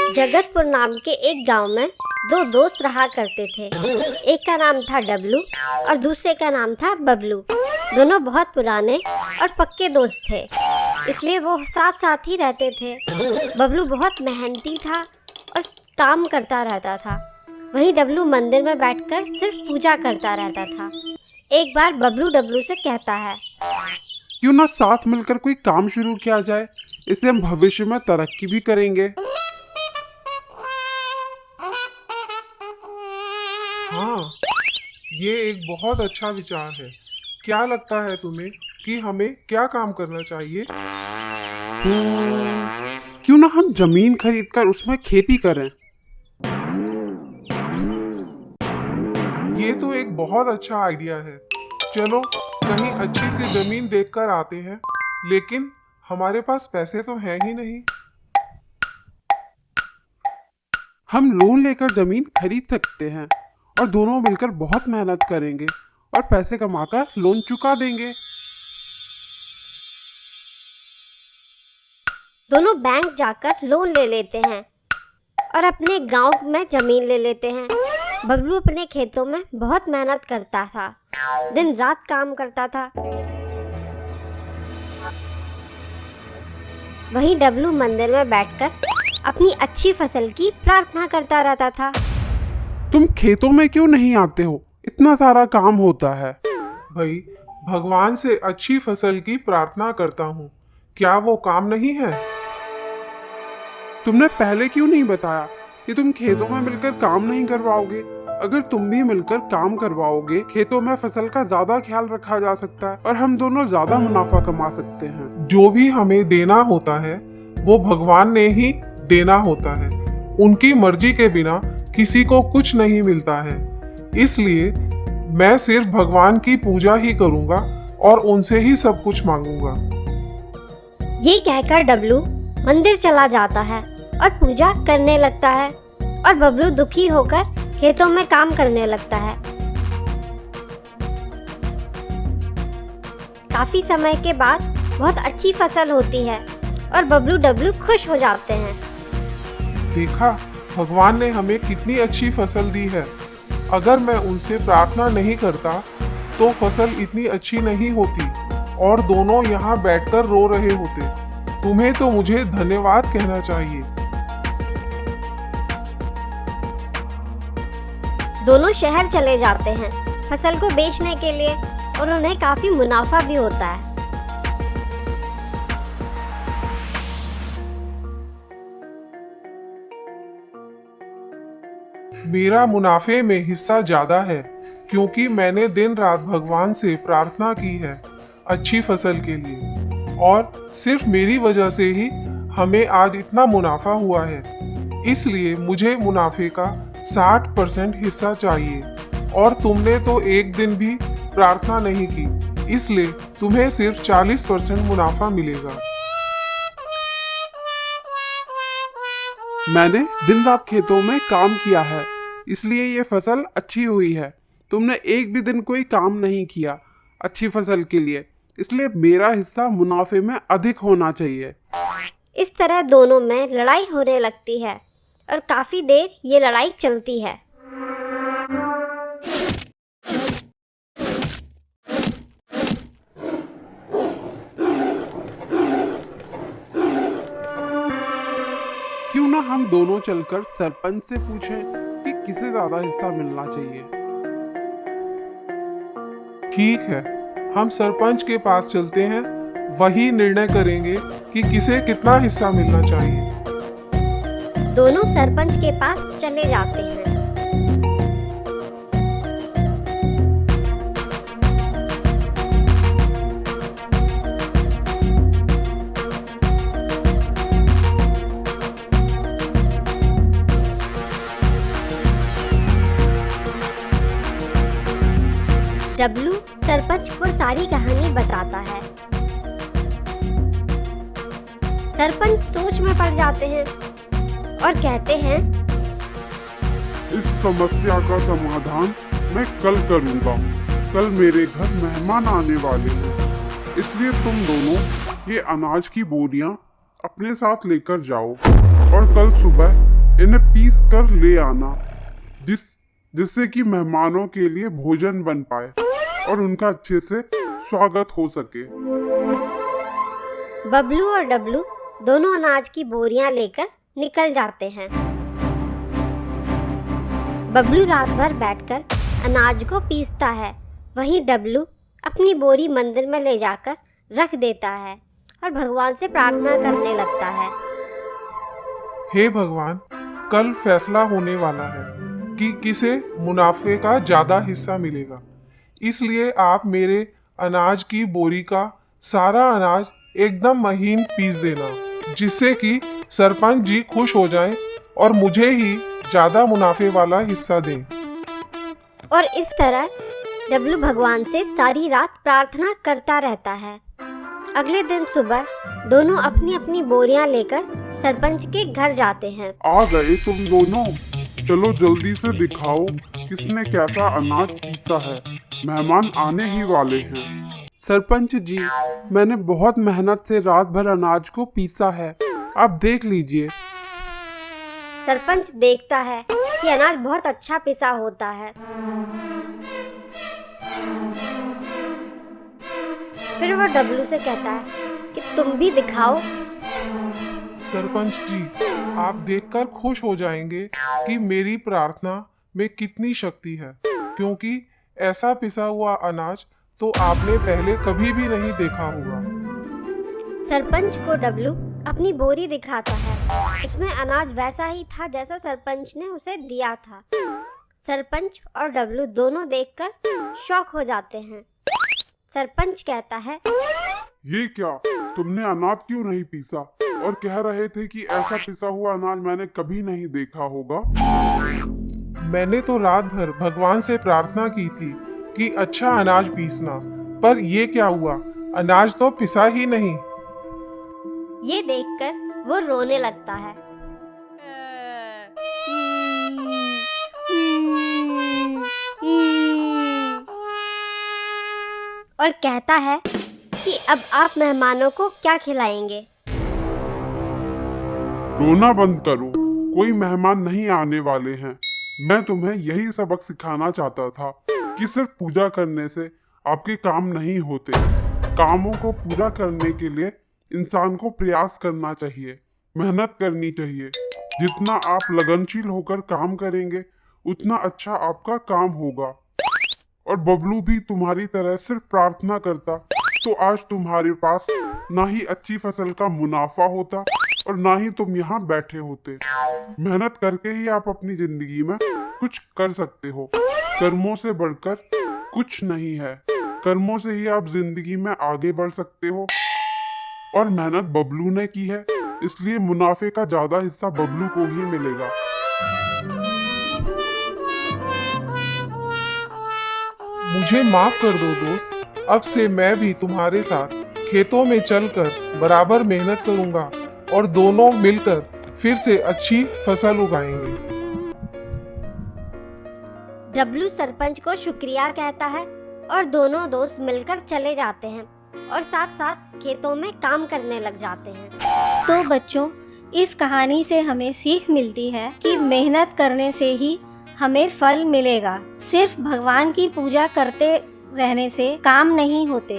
जगतपुर नाम के एक गांव में दो दोस्त रहा करते थे। एक का नाम था डब्लू और दूसरे का नाम था बबलू। दोनों बहुत पुराने और पक्के दोस्त थे, इसलिए वो साथ साथ ही रहते थे। बबलू बहुत मेहनती था और काम करता रहता था। वहीं डब्लू मंदिर में बैठकर सिर्फ पूजा करता रहता था। एक बार बबलू डब्लू से कहता है, क्यों ना साथ मिलकर कोई काम शुरू किया जाए, इससे हम भविष्य में तरक्की भी करेंगे। हाँ, ये एक बहुत अच्छा विचार है। क्या लगता है तुम्हें कि हमें क्या काम करना चाहिए? क्यों ना हम जमीन खरीदकर उसमें खेती करें। ये तो एक बहुत अच्छा आइडिया है। चलो कहीं अच्छी सी जमीन देखकर आते हैं, लेकिन हमारे पास पैसे तो हैं ही नहीं। हम लोन लेकर जमीन खरीद सकते हैं और दोनों मिलकर बहुत मेहनत करेंगे और पैसे कमाकर लोन चुका देंगे। दोनों बैंक जाकर लोन ले लेते हैं और अपने गांव में जमीन ले लेते हैं। बबलू अपने खेतों में बहुत मेहनत करता था, दिन रात काम करता था। वहीं डब्लू मंदिर में बैठकर अपनी अच्छी फसल की प्रार्थना करता रहता था। तुम खेतों में क्यों नहीं आते हो? इतना सारा काम होता है। भाई, भगवान से अच्छी फसल की प्रार्थना करता हूँ, क्या वो काम नहीं है? तुमने पहले क्यों नहीं बताया कि तुम खेतों में मिलकर काम नहीं करवाओगे? अगर तुम भी मिलकर काम करवाओगे, खेतों में फसल का ज्यादा ख्याल रखा जा सकता है और हम दोनों ज्यादा मुनाफा कमा सकते हैं। जो भी हमें देना होता है वो भगवान ने ही देना होता है। उनकी मर्जी के बिना किसी को कुछ नहीं मिलता है। इसलिए मैं सिर्फ भगवान की पूजा ही करूंगा और उनसे ही सब कुछ मांगूंगा। ये कहकर डब्लू मंदिर चला जाता है और पूजा करने लगता है और बबलू दुखी होकर खेतों में काम करने लगता है। काफी समय के बाद बहुत अच्छी फसल होती है और बबलू डब्लू खुश हो जाते हैं। देखा, भगवान ने हमें कितनी अच्छी फसल दी है। अगर मैं उनसे प्रार्थना नहीं करता तो फसल इतनी अच्छी नहीं होती और दोनों यहाँ बैठकर रो रहे होते। तुम्हें तो मुझे धन्यवाद कहना चाहिए। दोनों शहर चले जाते हैं फसल को बेचने के लिए और उन्हें काफी मुनाफा भी होता है। मेरा मुनाफे में हिस्सा ज्यादा है क्योंकि मैंने दिन रात भगवान से प्रार्थना की है अच्छी फसल के लिए, और सिर्फ मेरी वजह से ही हमें आज इतना मुनाफा हुआ है। इसलिए मुझे मुनाफे का 60% हिस्सा चाहिए और तुमने तो एक दिन भी प्रार्थना नहीं की, इसलिए तुम्हें सिर्फ 40% मुनाफा मिलेगा। मैंने दिन रात खेतों में काम किया है, इसलिए ये फसल अच्छी हुई है। तुमने एक भी दिन कोई काम नहीं किया अच्छी फसल के लिए, इसलिए मेरा हिस्सा मुनाफे में अधिक होना चाहिए। इस तरह दोनों में लड़ाई होने लगती है और काफी देर ये लड़ाई चलती है। क्यों ना हम दोनों चलकर सरपंच से पूछें कि किसे ज्यादा हिस्सा मिलना चाहिए। ठीक है, हम सरपंच के पास चलते हैं, वही निर्णय करेंगे कि किसे कितना हिस्सा मिलना चाहिए। दोनों सरपंच के पास चले जाते हैं। डब्लू सरपंच को सारी कहानी बताता है। सरपंच सोच में पड़ जाते हैं और कहते हैं, इस समस्या का समाधान मैं कल करूंगा। कल मेरे घर मेहमान आने वाले हैं, इसलिए तुम दोनों ये अनाज की बोरियां अपने साथ लेकर जाओ और कल सुबह इन्हें पीस कर ले आना, जिससे कि मेहमानों के लिए भोजन बन पाए और उनका अच्छे से स्वागत हो सके। बबलू और डब्लू दोनों अनाज की बोरियां लेकर निकल जाते हैं। बबलू रात भर बैठकर अनाज को पीसता है, वहीं डब्लू अपनी बोरी मंदिर में ले जाकर रख देता है और भगवान से प्रार्थना करने लगता है। हे भगवान, कल फैसला होने वाला है कि किसे मुनाफे का ज्यादा हिस्सा मिलेगा, इसलिए आप मेरे अनाज की बोरी का सारा अनाज एकदम महीन पीस देना, जिससे कि सरपंच जी खुश हो जाएं और मुझे ही ज्यादा मुनाफे वाला हिस्सा दें। और इस तरह डब्लू भगवान से सारी रात प्रार्थना करता रहता है। अगले दिन सुबह दोनों अपनी अपनी बोरियां लेकर सरपंच के घर जाते हैं। आ गए तुम दोनों, चलो जल्दी से दिखाओ किसने कैसा अनाज पीसा है, मेहमान आने ही वाले हैं। सरपंच जी, मैंने बहुत मेहनत से रात भर अनाज को पीसा है, आप देख लीजिए। सरपंच देखता है कि अनाज बहुत अच्छा पिसा होता है। फिर वो डब्लू से कहता है कि तुम भी दिखाओ। सरपंच जी, आप देखकर खुश हो जाएंगे कि मेरी प्रार्थना में कितनी शक्ति है, क्योंकि ऐसा पिसा हुआ अनाज तो आपने पहले कभी भी नहीं देखा होगा। सरपंच को डब्लू अपनी बोरी दिखाता है, उसमें अनाज वैसा ही था जैसा सरपंच ने उसे दिया था। सरपंच और डब्लू दोनों देखकर शॉक हो जाते हैं। सरपंच कहता है, ये क्या, तुमने अनाज क्यों नहीं पीसा और कह रहे थे कि ऐसा पिसा हुआ अनाज मैंने कभी नहीं देखा होगा। मैंने तो रात भर भगवान से प्रार्थना की थी कि अच्छा अनाज पीसना, पर ये क्या हुआ, अनाज तो पिसा ही नहीं। ये देखकर वो रोने लगता है। और कहता है कि अब आप मेहमानों को क्या खिलाएंगे। रोना बंद करो, कोई मेहमान नहीं आने वाले हैं। मैं तुम्हें यही सबक सिखाना चाहता था कि सिर्फ पूजा करने से आपके काम नहीं होते। कामों को पूरा करने के लिए इंसान को प्रयास करना चाहिए, मेहनत करनी चाहिए। जितना आप लगनशील होकर काम करेंगे उतना अच्छा आपका काम होगा। और बबलू भी तुम्हारी तरह सिर्फ प्रार्थना करता तो आज तुम्हारे पास ना ही अच्छी फसल का मुनाफा होता और ना ही तुम यहाँ बैठे होते। मेहनत करके ही आप अपनी जिंदगी में कुछ कर सकते हो। कर्मों से बढ़कर कुछ नहीं है। कर्मों से ही आप जिंदगी में आगे बढ़ सकते हो। और मेहनत बबलू ने की है, इसलिए मुनाफे का ज्यादा हिस्सा बबलू को ही मिलेगा। मुझे माफ कर दो दोस्त, अब से मैं भी तुम्हारे साथ खेतों में चलकर बराबर मेहनत करूंगा और दोनों मिलकर फिर से अच्छी फसल उगाएंगे। डब्लू सरपंच को शुक्रिया कहता है और दोनों दोस्त मिलकर चले जाते हैं और साथ साथ खेतों में काम करने लग जाते हैं। तो बच्चों, इस कहानी से हमें सीख मिलती है कि मेहनत करने से ही हमें फल मिलेगा। सिर्फ भगवान की पूजा करते रहने से काम नहीं होते।